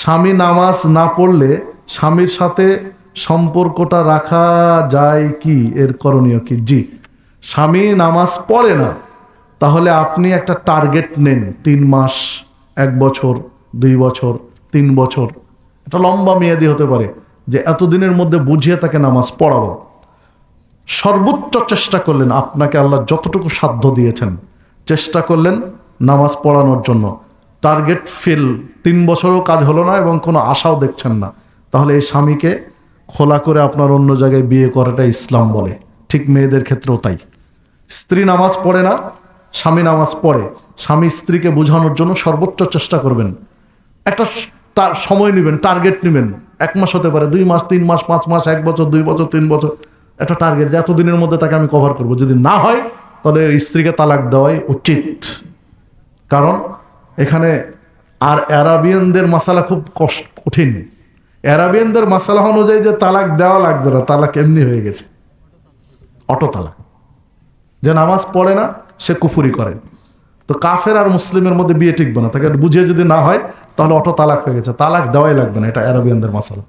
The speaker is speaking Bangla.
স্বামী নামাজ না পড়লে স্বামীর সাথে সম্পর্কটা রাখা যায় কি, এর করণীয় কি? জি, স্বামী নামাজ পড়ে না, তাহলে আপনি একটা টার্গেট নেন, 3 মাস, 1 বছর, 2 বছর, 3 বছর, এটা লম্বা মেয়াদি হতে পারে, যে এতদিনের মধ্যে বুঝিয়ে তাকে নামাজ পড়াবো। সর্বোচ্চ চেষ্টা করলেন, আপনাকে আল্লাহ যতটুকু সাধ্য দিয়েছেন চেষ্টা করলেন নামাজ পড়ানোর জন্য, টার্গেট ফেল, 3 বছরও কাজ হলো না এবং কোনো আশাও দেখছেন না, তাহলে এই স্বামীকে খোলা করে আপনার অন্য জায়গায় বিয়ে করাটা ইসলাম বলে। ঠিক মেয়েদের ক্ষেত্রেও তাই। স্ত্রী নামাজ পড়ে না, স্বামী নামাজ পড়ে, স্বামী স্ত্রীকে বোঝানোর জন্য সর্বোচ্চ চেষ্টা করবেন। একটা তার সময় নেবেন, টার্গেট নেবেন, 1 মাস হতে পারে, 2 মাস, 3 মাস, 5 মাস, 1 বছর, 2 বছর, 3 বছর, একটা টার্গেট যে এতদিনের মধ্যে তাকে আমি কভার করব। যদি না হয় তাহলে স্ত্রীকে তালাক দেওয়াই উচিত। কারণ এখানে আর অ্যারাবিয়ানদের মাসালা খুব কঠিন। অ্যারাবিয়ানদের মাসালা অনুযায়ী যে তালাক দেওয়া লাগবে না, তালাক এমনি হয়ে গেছে, অটো তালাক। যে নামাজ পড়ে না সে কুফরি করে, তো কাফের আর মুসলিমের মধ্যে বিয়ে টিকবে না, তাকে বুঝিয়ে যদি না হয় তাহলে অটো তালাক হয়ে গেছে, তালাক দেওয়াই লাগবে না, এটা অ্যারাবিয়ানদের মাসালা।